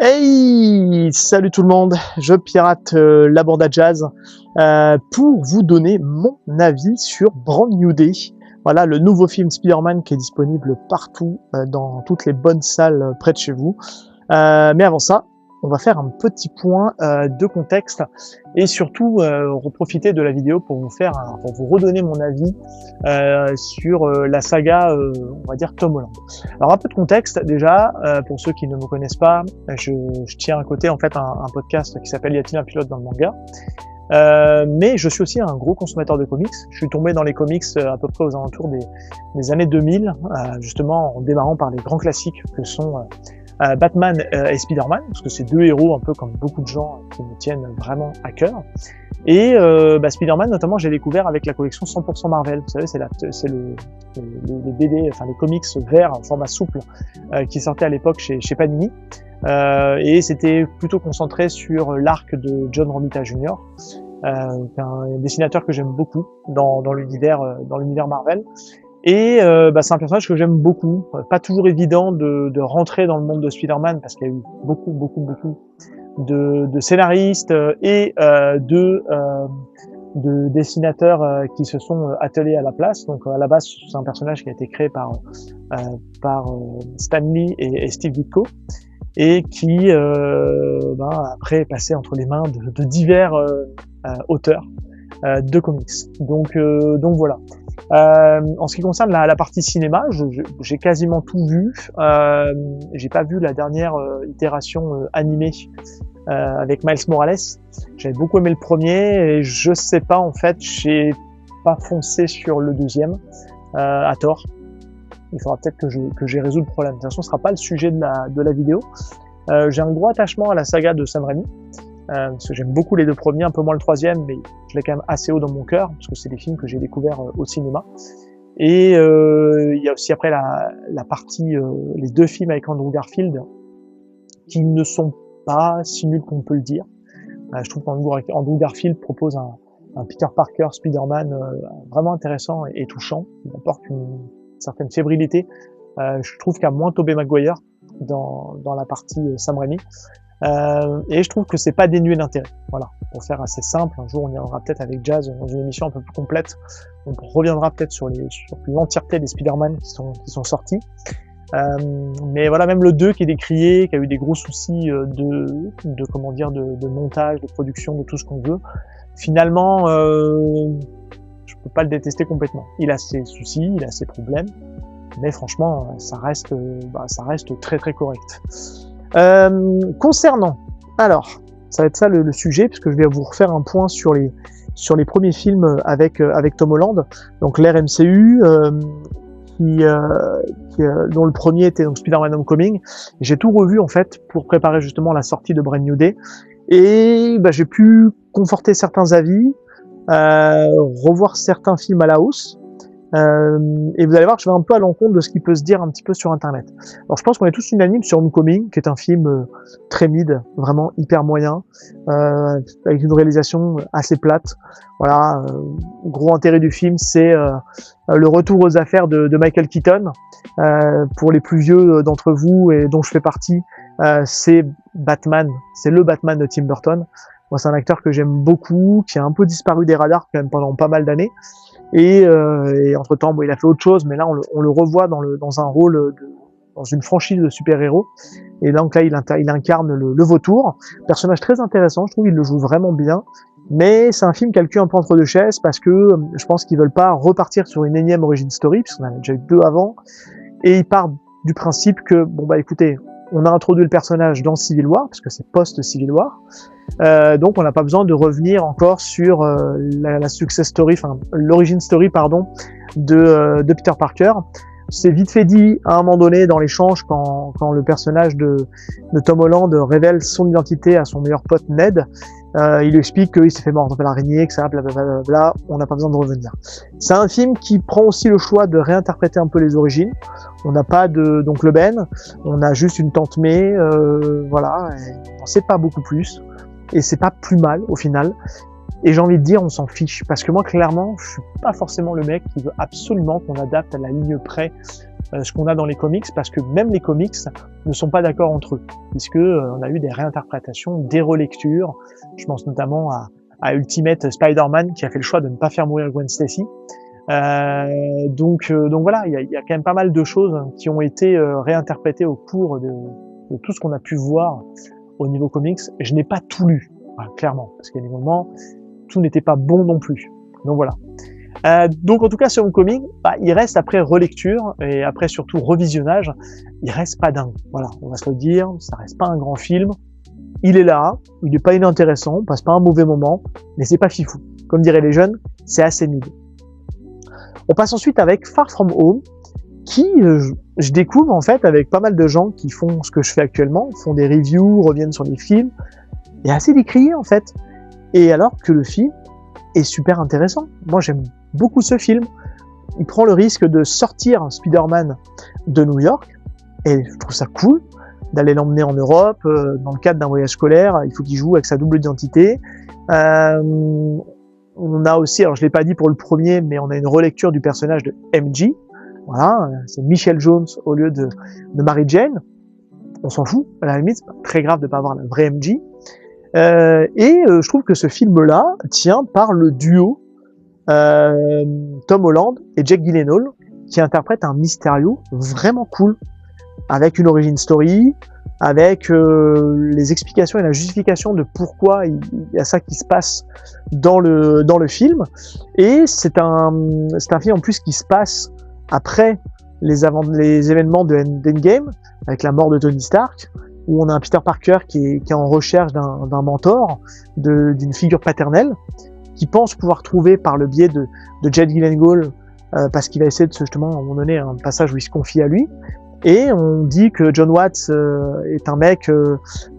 Hey, salut tout le monde, je pirate la bande à jazz pour vous donner mon avis sur Brand New Day. Voilà, le nouveau film Spider-Man qui est disponible partout dans toutes les bonnes salles près de chez vous. Mais avant ça, on va faire un petit point de contexte et surtout profiter de la vidéo pour pour vous redonner mon avis sur la saga, on va dire Tom Holland. Alors un peu de contexte déjà, pour ceux qui ne me connaissent pas, je tiens à côté en fait un podcast qui s'appelle Y a-t-il un pilote dans le manga. Mais je suis aussi un gros consommateur de comics. Je suis tombé dans les comics à peu près aux alentours des années 2000, justement en démarrant par les grands classiques que sont Batman et Spider-Man, parce que c'est deux héros un peu comme beaucoup de gens qui me tiennent vraiment à cœur. Et Spider-Man notamment, j'ai découvert avec la collection 100% Marvel. Vous savez, c'est les BD, enfin les comics verts en format souple qui sortaient à l'époque chez Panini. Et c'était plutôt concentré sur l'arc de John Romita Jr., un dessinateur que j'aime beaucoup dans l'univers Marvel. Et c'est un personnage que j'aime beaucoup. Pas toujours évident de rentrer dans le monde de Spider-Man parce qu'il y a eu beaucoup de scénaristes et de dessinateurs qui se sont attelés à la place. Donc à la base, c'est un personnage qui a été créé par Stan Lee et Steve Ditko et qui après est passé entre les mains de divers auteurs de comics. Donc voilà. En ce qui concerne la partie cinéma, j'ai quasiment tout vu. J'ai pas vu la dernière itération animée avec Miles Morales. J'avais beaucoup aimé le premier et je sais pas, en fait, j'ai pas foncé sur le deuxième à tort. Il faudra peut-être que j'ai résolu le problème. De toute façon, ce sera pas le sujet de la vidéo. J'ai un gros attachement à la saga de Sam Raimi. Parce que j'aime beaucoup les deux premiers, un peu moins le troisième, mais je l'ai quand même assez haut dans mon cœur, parce que c'est des films que j'ai découverts au cinéma. Et il y a aussi après la partie, les deux films avec Andrew Garfield, qui ne sont pas si nuls qu'on peut le dire. Je trouve qu'Andrew Garfield propose un Peter Parker, Spider-Man vraiment intéressant et touchant. Il apporte une certaine fébrilité. Je trouve qu'il y a moins Tobey Maguire dans la partie Sam Raimi. Et je trouve que c'est pas dénué d'intérêt. Voilà, pour faire assez simple, un jour on y reviendra peut-être avec Jazz dans une émission un peu plus complète. On reviendra peut-être sur l'entièreté des Spider-Man qui sont sortis. Mais voilà, même le 2 qui est décrié, qui a eu des gros soucis de montage, de production, de tout ce qu'on veut. Finalement, je peux pas le détester complètement. Il a ses soucis, il a ses problèmes, mais franchement, ça reste très très correct. Concernant, alors, ça va être ça le sujet, puisque je vais vous refaire un point sur les premiers films avec Tom Holland, donc l'ère MCU, dont le premier était donc Spider-Man Homecoming. J'ai tout revu en fait pour préparer justement la sortie de Brand New Day, et j'ai pu conforter certains avis, revoir certains films à la hausse. Et vous allez voir que je vais un peu à l'encontre de ce qui peut se dire un petit peu sur internet. Alors je pense qu'on est tous unanimes sur Homecoming, qui est un film très mid, vraiment hyper moyen, avec une réalisation assez plate. Voilà, gros intérêt du film, c'est le retour aux affaires de Michael Keaton. Pour les plus vieux d'entre vous et dont je fais partie, c'est Batman, c'est le Batman de Tim Burton. Moi, c'est un acteur que j'aime beaucoup, qui a un peu disparu des radars quand même pendant pas mal d'années. Et entre-temps, il a fait autre chose, mais là, on le revoit dans un rôle dans une franchise de super-héros. Et donc là, il incarne le vautour. Personnage très intéressant, je trouve, il le joue vraiment bien. Mais c'est un film qui a le cul un peu entre deux chaises, parce que je pense qu'ils veulent pas repartir sur une énième origin story, puisqu'on en a déjà eu deux avant. Et ils partent du principe que, écoutez, on a introduit le personnage dans Civil War, parce que c'est post-Civil War. Donc on n'a pas besoin de revenir encore sur la success story, enfin l'origin story de Peter Parker. C'est vite fait dit à un moment donné dans l'échange quand le personnage de Tom Holland révèle son identité à son meilleur pote Ned. Il lui explique qu'il s'est fait mordre par l'araignée, que ça, blablabla, on n'a pas besoin de revenir. C'est un film qui prend aussi le choix de réinterpréter un peu les origines. On n'a pas d'oncle Ben, on a juste une tante May, voilà, on sait pas beaucoup plus. Et c'est pas plus mal au final. Et j'ai envie de dire, on s'en fiche. Parce que moi, clairement, je suis pas forcément le mec qui veut absolument qu'on adapte à la ligne près ce qu'on a dans les comics, parce que même les comics ne sont pas d'accord entre eux, puisque on a eu des réinterprétations, des relectures. Je pense notamment à Ultimate Spider-Man qui a fait le choix de ne pas faire mourir Gwen Stacy. Donc voilà, il y a quand même pas mal de choses qui ont été réinterprétées au cours de tout ce qu'on a pu voir au niveau comics. Je n'ai pas tout lu, voilà, clairement, parce qu'il y a des moments, tout n'était pas bon non plus. Donc voilà. Donc en tout cas sur Homecoming, il reste après relecture et après surtout revisionnage, il reste pas dingue. Voilà, on va se le dire, ça reste pas un grand film. Il est là, il est pas inintéressant, on passe pas un mauvais moment, mais c'est pas fifou. Comme diraient les jeunes, c'est assez mid. On passe ensuite avec Far From Home, qui je découvre en fait avec pas mal de gens qui font ce que je fais actuellement, font des reviews, reviennent sur les films, et assez décrié en fait. Et alors que le film est super intéressant. Moi j'aime beaucoup ce film. Il prend le risque de sortir Spider-Man de New York, et je trouve ça cool d'aller l'emmener en Europe, dans le cadre d'un voyage scolaire. Il faut qu'il joue avec sa double identité. On a aussi, alors je l'ai pas dit pour le premier, mais on a une relecture du personnage de MJ. Voilà, c'est Michelle Jones au lieu de Mary Jane. On s'en fout, à la limite, c'est pas très grave de pas avoir la vraie MJ. Je trouve que ce film-là tient par le duo Tom Holland et Jake Gyllenhaal, qui interprètent un Mysterio vraiment cool, avec une origin story, avec les explications et la justification de pourquoi il y a ça qui se passe dans le film. Et c'est un film en plus qui se passe après les événements de Endgame, avec la mort de Tony Stark, où on a un Peter Parker qui est en recherche d'un mentor, d'une figure paternelle, qui pense pouvoir trouver par le biais de Jake Gyllenhaal, parce qu'il va essayer de justement, à un moment donné, un passage où il se confie à lui. Et on dit que John Watts est un mec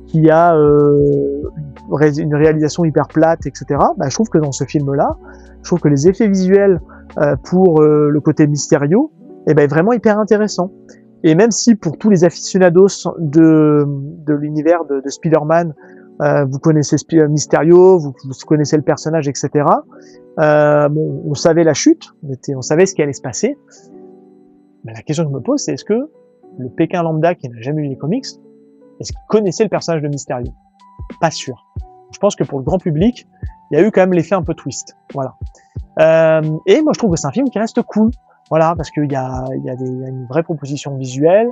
qui a une réalisation hyper plate, etc. Je trouve que dans ce film-là, je trouve que les effets visuels pour le côté Mysterio est vraiment hyper intéressant. Et même si pour tous les aficionados de l'univers de Spider-Man, vous connaissez Mysterio, vous connaissez le personnage, etc. On savait la chute, on savait ce qui allait se passer. Mais la question que je me pose, c'est est-ce que le Pékin lambda qui n'a jamais lu les comics, est-ce qu'il connaissait le personnage de Mysterio? Pas sûr. Je pense que pour le grand public, il y a eu quand même l'effet un peu twist. Voilà. Et moi, je trouve que c'est un film qui reste cool. Voilà, parce qu'il y a une vraie proposition visuelle,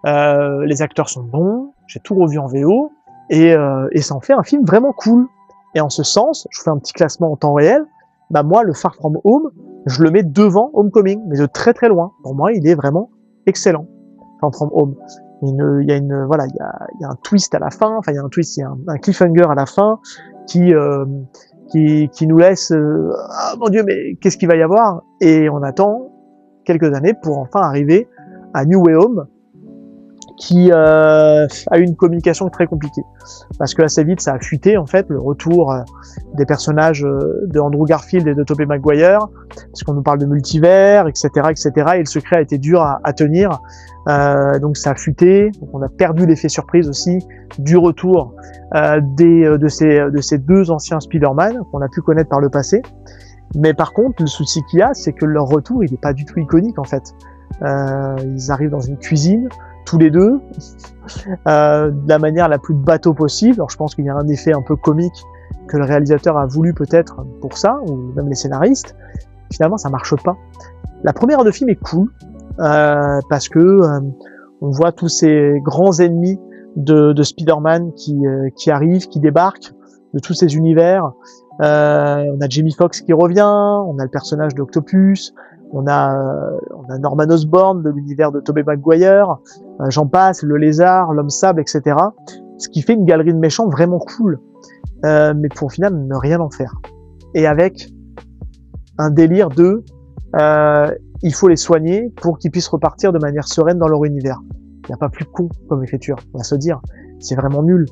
les acteurs sont bons, j'ai tout revu en VO, et ça en fait un film vraiment cool. Et en ce sens, je fais un petit classement en temps réel, moi, le Far From Home, je le mets devant Homecoming, mais de très très loin. Pour moi, il est vraiment excellent, Far From Home. Il y a un twist à la fin, il y a un cliffhanger à la fin qui nous laisse, ah mon Dieu, mais qu'est-ce qu'il va y avoir? Et on attend quelques années pour enfin arriver à New Way Home, qui a eu une communication très compliquée, parce que assez vite ça a fuité en fait, le retour des personnages de Andrew Garfield et de Tobey Maguire, parce qu'on nous parle de multivers, etc., et le secret a été dur à tenir, donc ça a fuité, donc on a perdu l'effet surprise aussi du retour de ces deux anciens Spider-Man qu'on a pu connaître par le passé. Mais par contre, le souci qu'il y a, c'est que leur retour, il n'est pas du tout iconique en fait. Ils arrivent dans une cuisine, tous les deux, de la manière la plus bateau possible. Alors je pense qu'il y a un effet un peu comique que le réalisateur a voulu peut-être pour ça, ou même les scénaristes. Finalement, ça marche pas. La première heure de film est cool, parce que on voit tous ces grands ennemis de Spider-Man qui arrivent, qui débarquent, de tous ces univers. On a Jamie Foxx qui revient, on a le personnage d'Octopus, on a Norman Osborn de l'univers de Tobey Maguire, j'en passe, le lézard, l'homme sable, etc. Ce qui fait une galerie de méchants vraiment cool, mais pour au final ne rien en faire. Et avec un délire de il faut les soigner pour qu'ils puissent repartir de manière sereine dans leur univers. Il n'y a pas plus con comme écriture, on va se dire. C'est vraiment nul.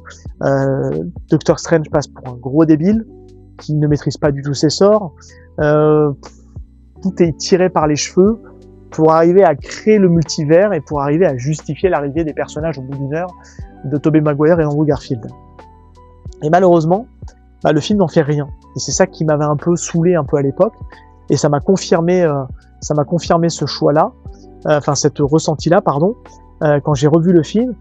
Doctor Strange passe pour un gros débile qui ne maîtrise pas du tout ses sorts. Tout est tiré par les cheveux pour arriver à créer le multivers et pour arriver à justifier l'arrivée des personnages au bout d'une heure de Tobey Maguire et Andrew Garfield. Et malheureusement, le film n'en fait rien. Et c'est ça qui m'avait un peu saoulé un peu à l'époque. Et ça m'a confirmé ce choix-là. enfin cette ressenti-là, pardon, quand j'ai revu le film,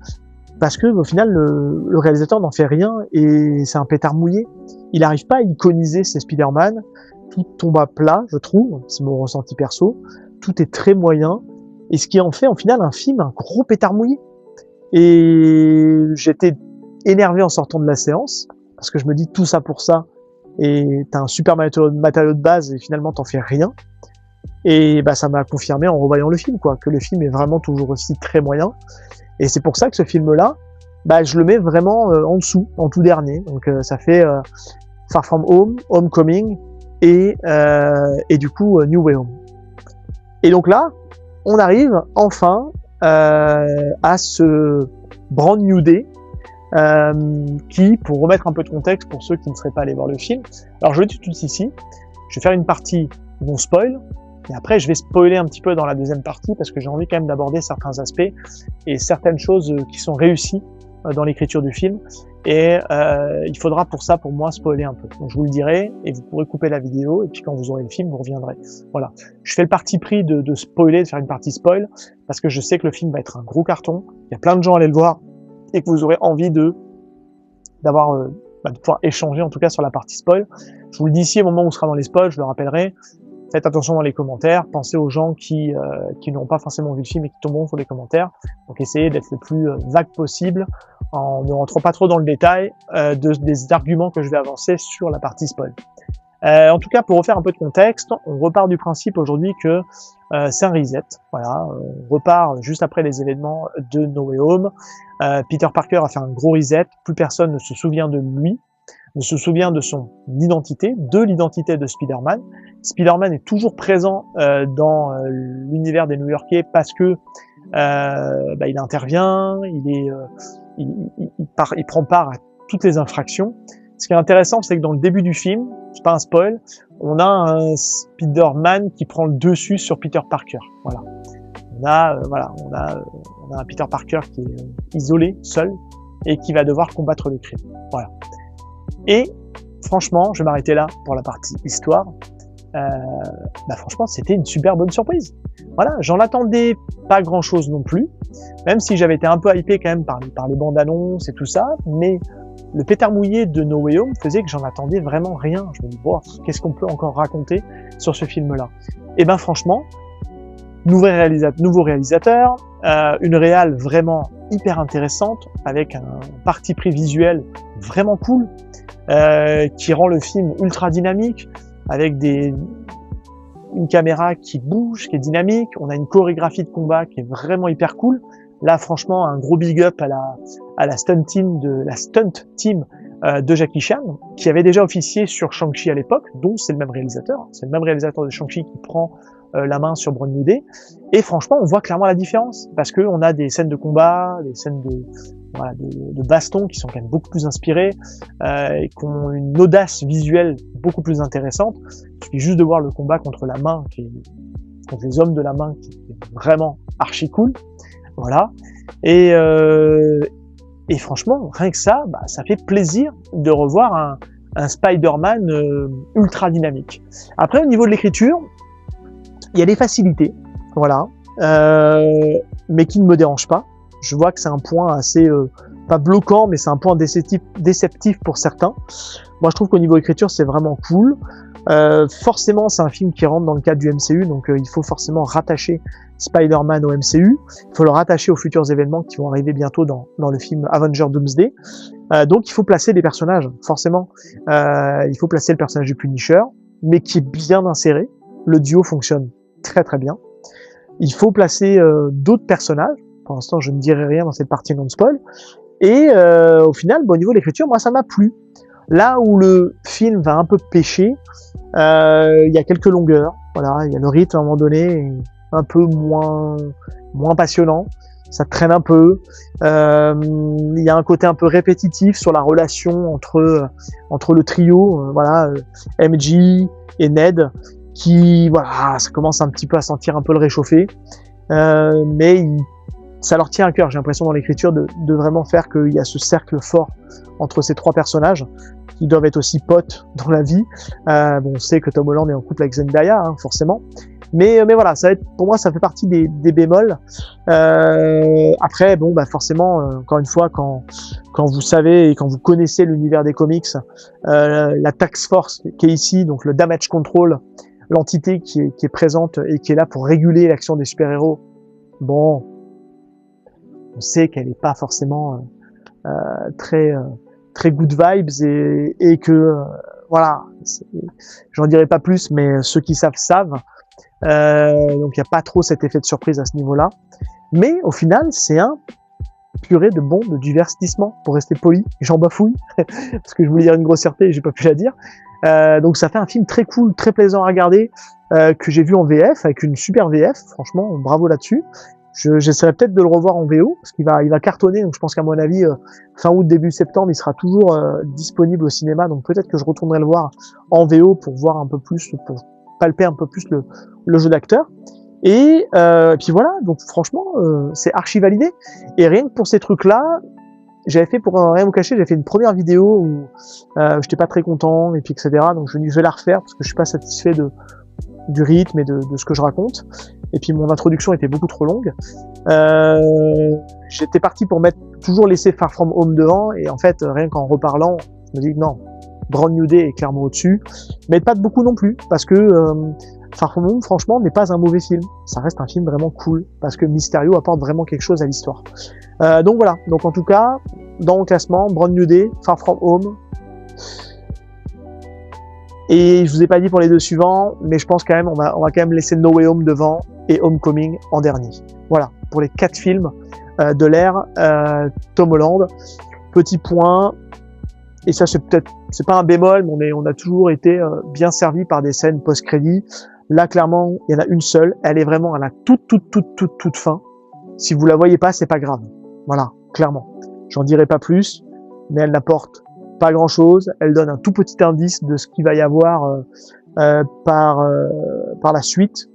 parce que au final le réalisateur n'en fait rien et c'est un pétard mouillé. Il n'arrive pas à iconiser ses Spider-Man, tout tombe à plat, je trouve, c'est mon ressenti perso, tout est très moyen, et ce qui en fait au final un film, un gros pétard mouillé. Et j'étais énervé en sortant de la séance, parce que je me dis tout ça pour ça, et t'as un super matériau de base et finalement t'en fais rien. Et bah ça m'a confirmé en revoyant le film, quoi, que le film est vraiment toujours aussi très moyen. Et c'est pour ça que ce film-là, bah je le mets vraiment en dessous, en tout dernier. Donc ça fait Far From Home, Homecoming et du coup New Way Home. Et donc là, on arrive enfin à ce Brand New Day qui, pour remettre un peu de contexte pour ceux qui ne seraient pas allés voir le film, alors je le dis tout ici, je vais faire une partie non spoil, et après je vais spoiler un petit peu dans la deuxième partie parce que j'ai envie quand même d'aborder certains aspects et certaines choses qui sont réussies dans l'écriture du film, et il faudra pour ça, pour moi, spoiler un peu. Donc je vous le dirai, et vous pourrez couper la vidéo, et puis quand vous aurez le film, vous reviendrez. Voilà. Je fais le parti pris de spoiler, de faire une partie spoil, parce que je sais que le film va être un gros carton, il y a plein de gens à aller le voir, et que vous aurez envie de pouvoir échanger, en tout cas sur la partie spoil. Je vous le dis ici, au moment où on sera dans les spoils, je le rappellerai, faites attention dans les commentaires, pensez aux gens qui n'ont pas forcément vu le film et qui tomberont sur les commentaires. Donc essayez d'être le plus vague possible en ne rentrant pas trop dans le détail des arguments que je vais avancer sur la partie spoil. En tout cas, pour refaire un peu de contexte, on repart du principe aujourd'hui que c'est un reset. Voilà, on repart juste après les événements de No Way Home. Peter Parker a fait un gros reset, plus personne ne se souvient de lui, ne se souvient de son identité, de l'identité de Spider-Man. Spider-Man est toujours présent dans l'univers des New-Yorkais parce que il intervient, il prend part à toutes les infractions. Ce qui est intéressant, c'est que dans le début du film, c'est pas un spoil, on a un Spider-Man qui prend le dessus sur Peter Parker. Voilà. On a un Peter Parker qui est isolé, seul, et qui va devoir combattre le crime. Voilà. Et franchement, je vais m'arrêter là pour la partie histoire. Franchement, c'était une super bonne surprise. Voilà, j'en attendais pas grand-chose non plus, même si j'avais été un peu hypé quand même par les bandes annonces et tout ça, mais le pétard mouillé de No Way Home faisait que j'en attendais vraiment rien. Je me dis, bon, qu'est-ce qu'on peut encore raconter sur ce film-là? Et ben franchement, nouveau réalisateur, une réal vraiment hyper intéressante, avec un parti pris visuel vraiment cool, qui rend le film ultra dynamique, avec une caméra qui bouge, qui est dynamique. On a une chorégraphie de combat qui est vraiment hyper cool. Là, franchement, un gros big up à la stunt team de Jackie Chan, qui avait déjà officié sur Shang-Chi à l'époque, dont c'est le même réalisateur. C'est le même réalisateur de Shang-Chi qui prend la main sur Brand New Day. Et franchement, on voit clairement la différence, parce que on a des scènes de combat, des scènes de baston qui sont quand même beaucoup plus inspirées, et qui ont une audace visuelle beaucoup plus intéressante. Il suffit juste de voir le combat contre la main, contre les hommes de la main, qui est vraiment archi cool. Voilà. Et franchement, rien que ça, ça fait plaisir de revoir un Spider-Man ultra dynamique. Après, au niveau de l'écriture, il y a des facilités, voilà, mais qui ne me dérangent pas. Je vois que c'est un point assez, pas bloquant, mais c'est un point déceptif pour certains. Moi, je trouve qu'au niveau écriture, c'est vraiment cool. Forcément, c'est un film qui rentre dans le cadre du MCU, donc il faut forcément rattacher Spider-Man au MCU. Il faut le rattacher aux futurs événements qui vont arriver bientôt dans le film Avengers Doomsday. Donc, il faut placer des personnages, forcément. Il faut placer le personnage du Punisher, mais qui est bien inséré. Le duo fonctionne très très bien. Il faut placer d'autres personnages. Pour l'instant, je ne dirai rien dans cette partie non-spoil. Et au final, au niveau de l'écriture, moi, ça m'a plu. Là où le film va un peu pêcher, il y a quelques longueurs. Voilà, il y a le rythme à un moment donné un peu moins passionnant. Ça traîne un peu. Il y a un côté un peu répétitif sur la relation entre le trio, MJ et Ned, qui, ça commence un petit peu à sentir un peu le réchauffer. Mais ça leur tient à cœur, j'ai l'impression dans l'écriture de vraiment faire qu'il y a ce cercle fort entre ces trois personnages qui doivent être aussi potes dans la vie. On sait que Tom Holland est en couple avec Zendaya, forcément, Mais voilà, ça va être, pour moi, ça fait partie des bémols. Après, bon, bah forcément, encore une fois, quand vous savez et quand vous connaissez l'univers des comics, la Task Force qui est ici, donc le Damage Control, l'entité qui est présente et qui est là pour réguler l'action des super-héros, bon, on sait qu'elle n'est pas forcément très good vibes et que voilà, j'en dirai pas plus, mais ceux qui savent savent. Donc il n'y a pas trop cet effet de surprise à ce niveau-là. Mais au final, c'est un purée de bon de divertissement, pour rester poli. J'en bafouille parce que je voulais dire une grossièreté et j'ai pas pu la dire. Donc ça fait un film très cool, très plaisant à regarder, que j'ai vu en VF avec une super VF. Franchement, bravo là-dessus. J'essaierai peut-être de le revoir en VO parce qu'il va cartonner. Donc je pense qu'à mon avis, fin août début septembre, il sera toujours disponible au cinéma. Donc peut-être que je retournerai le voir en VO pour voir un peu plus, pour palper un peu plus le jeu d'acteur. Et puis voilà. Donc franchement, c'est archi validé. Et rien que pour ces trucs-là, j'avais fait, pour rien vous cacher, j'avais fait une première vidéo où j'étais pas très content et puis etc. Donc je vais la refaire parce que je suis pas satisfait du rythme et de ce que je raconte. Et puis mon introduction était beaucoup trop longue. J'étais parti pour toujours laisser Far From Home devant, et en fait, rien qu'en reparlant, je me dis que non, Brand New Day est clairement au-dessus, mais pas de beaucoup non plus, parce que Far From Home, franchement, n'est pas un mauvais film. Ça reste un film vraiment cool, parce que Mysterio apporte vraiment quelque chose à l'histoire. Donc voilà, donc en tout cas, dans mon classement, Brand New Day, Far From Home. Et je vous ai pas dit pour les deux suivants, mais je pense quand même, on va quand même laisser No Way Home devant et Homecoming en dernier. Voilà, pour les 4 films de l'ère Tom Holland. Petit point, et ça c'est pas un bémol, mais on a toujours été bien servi par des scènes post-crédit. Là, clairement, il y en a une seule. Elle est vraiment à la toute fin. Si vous la voyez pas, c'est pas grave. Voilà, clairement. J'en dirai pas plus, mais elle n'apporte pas grand chose. Elle donne un tout petit indice de ce qu'il va y avoir par la suite.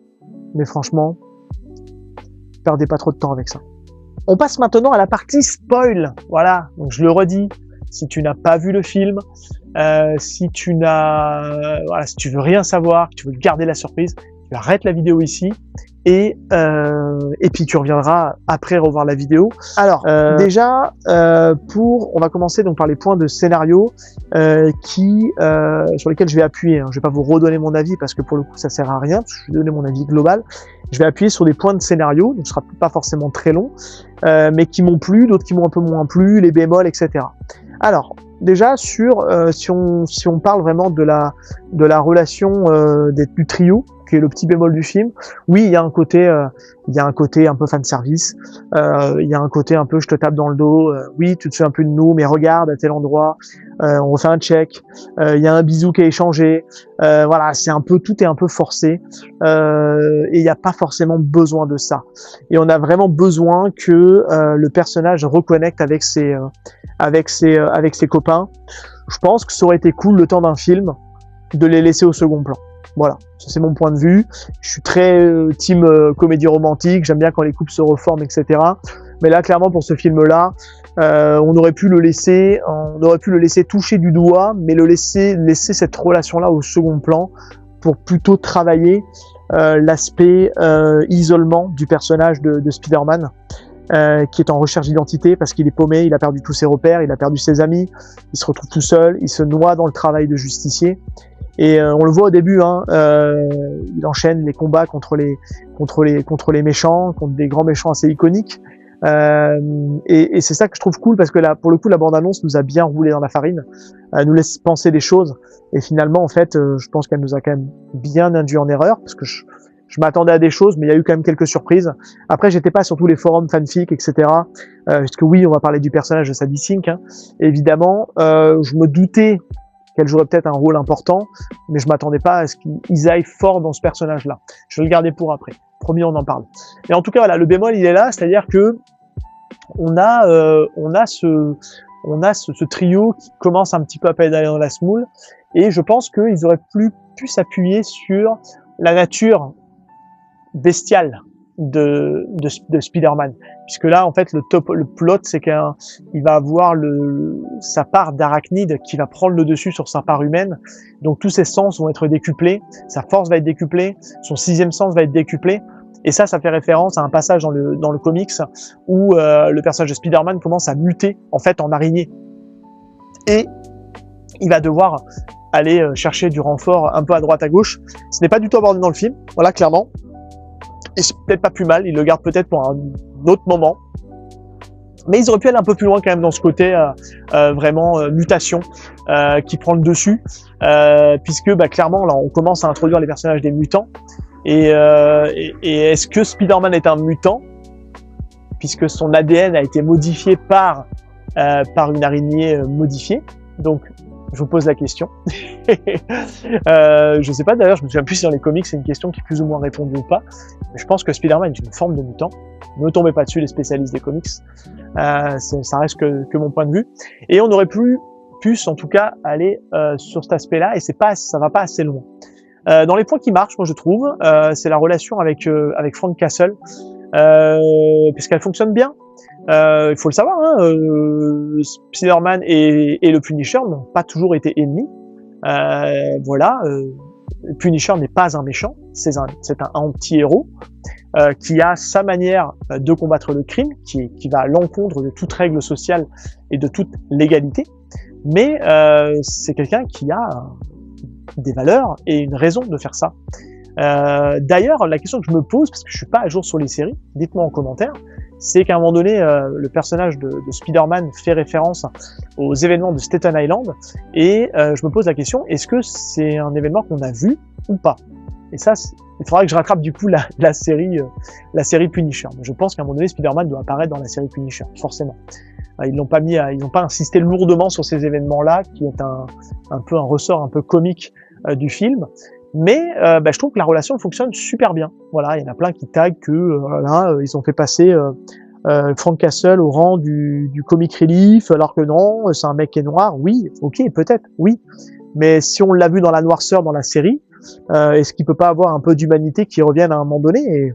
Mais franchement, perdez pas trop de temps avec ça. On passe maintenant à la partie spoil. Voilà, donc je le redis. Si tu n'as pas vu le film, si tu veux rien savoir, que tu veux garder la surprise, tu arrêtes la vidéo ici et puis tu reviendras après revoir la vidéo. Alors déjà, on va commencer donc par les points de scénario sur lesquels je vais appuyer. Je vais pas vous redonner mon avis parce que pour le coup ça sert à rien, parce que je vais donner mon avis global. Je vais appuyer sur des points de scénario, donc ce sera pas forcément très long, mais qui m'ont plu, d'autres qui m'ont un peu moins plu, les bémols, etc. Alors, déjà si on parle vraiment de la relation du trio, qui est le petit bémol du film, oui, il y a un côté un peu fan service, il y a un côté un peu je te tape dans le dos, oui, tu te fais un peu de nous, mais regarde à tel endroit, on refait un check, il y a un bisou qui est échangé, voilà, tout est un peu forcé, et il n'y a pas forcément besoin de ça. Et on a vraiment besoin que le personnage reconnecte avec ses copains. Je pense que ça aurait été cool le temps d'un film de les laisser au second plan. Voilà, ça c'est mon point de vue. Je suis très team comédie romantique, j'aime bien quand les couples se reforment, etc. Mais là, clairement, pour ce film-là, on aurait pu le laisser toucher du doigt, mais laisser cette relation-là au second plan pour plutôt travailler l'aspect isolement du personnage de Spider-Man. Qui est en recherche d'identité parce qu'il est paumé, il a perdu tous ses repères, il a perdu ses amis, il se retrouve tout seul, il se noie dans le travail de justicier. Et on le voit au début, il enchaîne les combats contre les méchants, contre des grands méchants assez iconiques. Et c'est ça que je trouve cool parce que là, pour le coup, la bande-annonce nous a bien roulé dans la farine, nous laisse penser des choses. Et finalement, en fait, je pense qu'elle nous a quand même bien induit en erreur parce que je m'attendais à des choses, mais il y a eu quand même quelques surprises. Après, j'étais pas sur tous les forums fanfic, etc. Parce que oui, on va parler du personnage de Sadie Sink, évidemment. Je me doutais qu'elle jouerait peut-être un rôle important, mais je m'attendais pas à ce qu'ils aillent fort dans ce personnage-là. Je vais le garder pour après. Promis, on en parle. Et en tout cas, voilà, le bémol, il est là, c'est-à-dire que on a ce trio qui commence un petit peu à pédaler dans la semoule, et je pense qu'ils auraient pu s'appuyer sur la nature bestiale de Spider-Man, puisque là en fait le plot c'est qu'il va avoir sa part d'arachnide qui va prendre le dessus sur sa part humaine, donc tous ses sens vont être décuplés, sa force va être décuplée, son sixième sens va être décuplé, et ça fait référence à un passage dans le comics où le personnage de Spider-Man commence à muter en fait en araignée, et il va devoir aller chercher du renfort un peu à droite à gauche. Ce n'est pas du tout abordé dans le film, voilà, clairement. Et c'est peut-être pas plus mal, il le garde peut-être pour un autre moment. Mais ils auraient pu aller un peu plus loin quand même dans ce côté vraiment mutation qui prend le dessus, puisque clairement là on commence à introduire les personnages des mutants. Et est-ce que Spider-Man est un mutant, puisque son ADN a été modifié par une araignée modifiée? Donc je vous pose la question. Je sais pas d'ailleurs, je me souviens plus si dans les comics c'est une question qui est plus ou moins répondue ou pas. Mais je pense que Spider-Man est une forme de mutant. Ne tombez pas dessus les spécialistes des comics. Ça reste que mon point de vue. Et on aurait pu en tout cas aller sur cet aspect-là, et ça va pas assez loin. Dans les points qui marchent, moi je trouve, c'est la relation avec Frank Castle, puisqu'elle fonctionne bien. Il faut le savoir, Spider-Man et le Punisher n'ont pas toujours été ennemis. Voilà, le Punisher n'est pas un méchant, c'est un anti-héros qui a sa manière de combattre le crime, qui va à l'encontre de toute règle sociale et de toute légalité. Mais c'est quelqu'un qui a des valeurs et une raison de faire ça. D'ailleurs, la question que je me pose, parce que je suis pas à jour sur les séries, dites-moi en commentaire, c'est qu'à un moment donné, le personnage de Spider-Man fait référence aux événements de Staten Island, et je me pose la question, est-ce que c'est un événement qu'on a vu ou pas? Et ça, il faudra que je rattrape du coup la série Punisher. Mais je pense qu'à un moment donné, Spider-Man doit apparaître dans la série Punisher, forcément. Ils n'ont pas insisté lourdement sur ces événements-là, qui est un peu un ressort un peu comique du film. Mais je trouve que la relation fonctionne super bien. Voilà, il y en a plein qui taguent que ils ont fait passer Frank Castle au rang du comic relief, alors que non, c'est un mec qui est noir. Oui, ok, peut-être, oui. Mais si on l'a vu dans la noirceur dans la série, est-ce qu'il peut pas avoir un peu d'humanité qui revienne à un moment donné? Et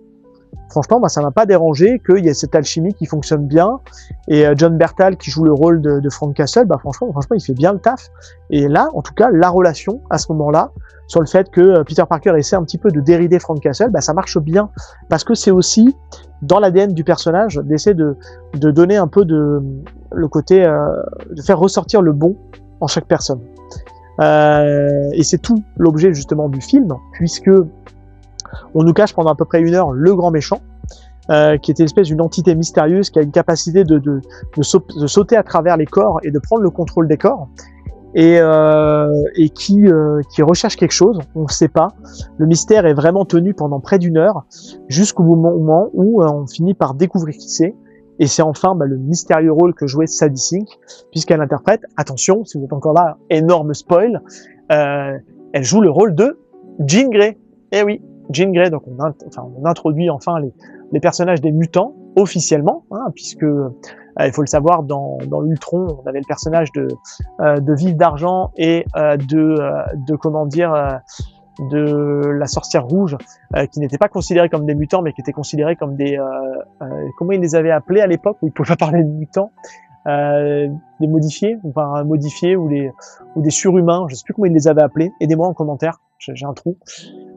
franchement, ça m'a pas dérangé qu'il y ait cette alchimie qui fonctionne bien. Et John Bertal qui joue le rôle de Frank Castle, franchement, il fait bien le taf. Et là, en tout cas, la relation à ce moment-là, sur le fait que Peter Parker essaie un petit peu de dérider Frank Castle, ça marche bien, parce que c'est aussi dans l'ADN du personnage d'essayer de donner un peu le côté de faire ressortir le bon en chaque personne. Et c'est tout l'objet justement du film, puisque on nous cache pendant à peu près 1 heure le grand méchant, qui était une espèce d'une entité mystérieuse qui a une capacité de sauter à travers les corps et de prendre le contrôle des corps, et qui recherche quelque chose, on ne sait pas. Le mystère est vraiment tenu pendant près d'1 heure, jusqu'au moment où on finit par découvrir qui c'est, et c'est enfin le mystérieux rôle que jouait Sadie Sink, puisqu'elle interprète, attention, si vous êtes encore là, énorme spoil, elle joue le rôle de Jean Grey. Eh oui, Jean Grey, donc on introduit enfin les personnages des mutants, officiellement, puisque il faut le savoir, dans l'Ultron, on avait le personnage de Vive d'Argent et de la sorcière rouge, qui n'étaient pas considérés comme des mutants, mais qui étaient considérés comme des comment ils les avaient appelés à l'époque, où ils pouvaient pas parler de mutants, des modifiés, modifiés ou des surhumains, je sais plus comment ils les avaient appelés, aidez-moi en commentaire, j'ai un trou.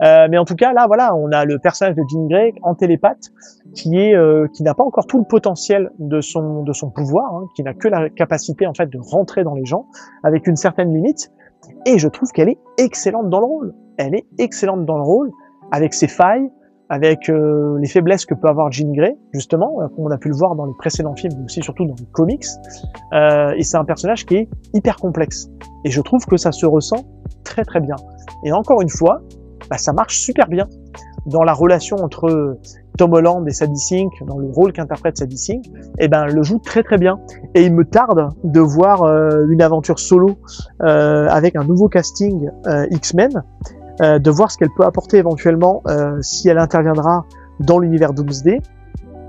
Mais en tout cas, là, voilà, on a le personnage de Jean Grey en télépathe, qui n'a pas encore tout le potentiel de son pouvoir, qui n'a que la capacité en fait de rentrer dans les gens avec une certaine limite. Et je trouve qu'elle est excellente dans le rôle. Elle est excellente dans le rôle, avec ses failles, avec les faiblesses que peut avoir Jean Grey, justement, comme on a pu le voir dans les précédents films, mais aussi surtout dans les comics. Et c'est un personnage qui est hyper complexe. Et je trouve que ça se ressent très très bien. Et encore une fois, ça marche super bien dans la relation entre Tom Holland et Sadie Sink, dans le rôle qu'interprète Sadie Sink, le joue très très bien. Et il me tarde de voir une aventure solo avec un nouveau casting X-Men, de voir ce qu'elle peut apporter éventuellement si elle interviendra dans l'univers Doomsday.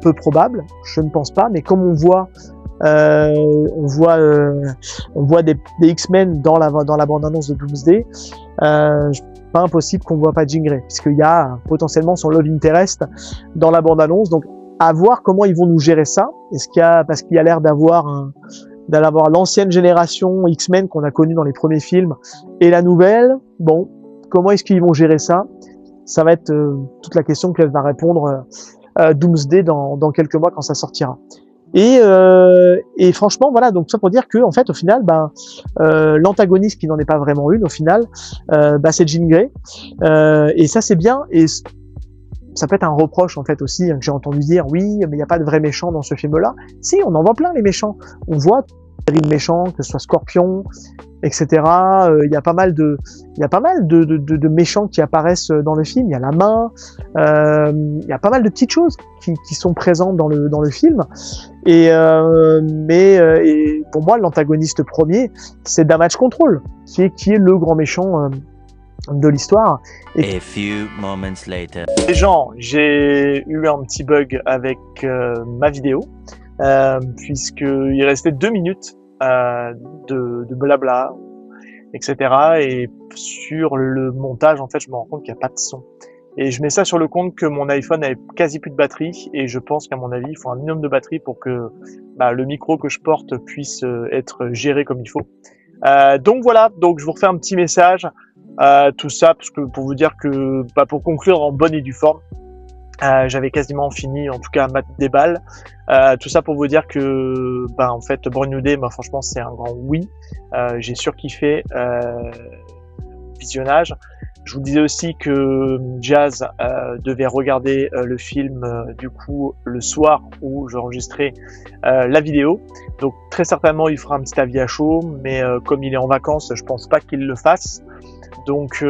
Peu probable, je ne pense pas, mais comme on voit On voit des X-Men dans la bande-annonce de Doomsday. Pas impossible qu'on voit pas Jean Grey, puisqu'il y a potentiellement son love interest dans la bande-annonce. Donc, à voir comment ils vont nous gérer ça. Parce qu'il y a l'air d'avoir l'ancienne génération X-Men qu'on a connue dans les premiers films et la nouvelle. Bon, comment est-ce qu'ils vont gérer ça? Ça va être toute la question que va répondre Doomsday dans quelques mois quand ça sortira. Et franchement, voilà, donc ça pour dire que en fait, au final, l'antagoniste qui n'en est pas vraiment une, au final, c'est Jean Grey. Et ça c'est bien. Et ça peut être un reproche en fait aussi, que j'ai entendu dire, oui, mais il n'y a pas de vrais méchants dans ce film-là. Si, on en voit plein les méchants. On voit des méchants, que ce soit Scorpion, etc. Il y a pas mal de méchants qui apparaissent dans le film. Il y a la main, il y a pas mal de petites choses qui sont présentes dans le film. Et pour moi, l'antagoniste premier, c'est Damage Control, qui est le grand méchant de l'histoire. A few moments later. Les gens, j'ai eu un petit bug avec ma vidéo, puisqu'il restait 2 minutes de blabla, etc. Et sur le montage, en fait, je me rends compte qu'il n'y a pas de son. Et je mets ça sur le compte que mon iPhone avait quasi plus de batterie, et je pense qu'à mon avis, il faut un minimum de batterie pour que le micro que je porte puisse être géré comme il faut. Donc voilà, donc je vous refais un petit message, tout ça parce que pour vous dire que, pour conclure en bonne et due forme, j'avais quasiment fini, en tout cas à mettre des balles. Tout ça pour vous dire que, en fait, Brand New Day, franchement, c'est un grand oui. J'ai surkiffé visionnage. Je vous disais aussi que Jazz devait regarder le film du coup le soir où j'enregistrais la vidéo. Donc très certainement il fera un petit avis à chaud, mais comme il est en vacances, je pense pas qu'il le fasse. Donc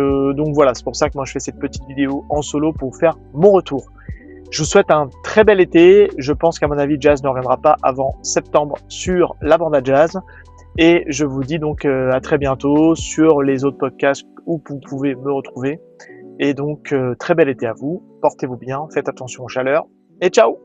voilà, c'est pour ça que moi je fais cette petite vidéo en solo pour vous faire mon retour. Je vous souhaite un très bel été. Je pense qu'à mon avis Jazz ne reviendra pas avant septembre sur la bande à Jazz. Et je vous dis donc à très bientôt sur les autres podcasts où vous pouvez me retrouver. Et donc très bel été à vous, portez-vous bien, faites attention aux chaleurs et ciao!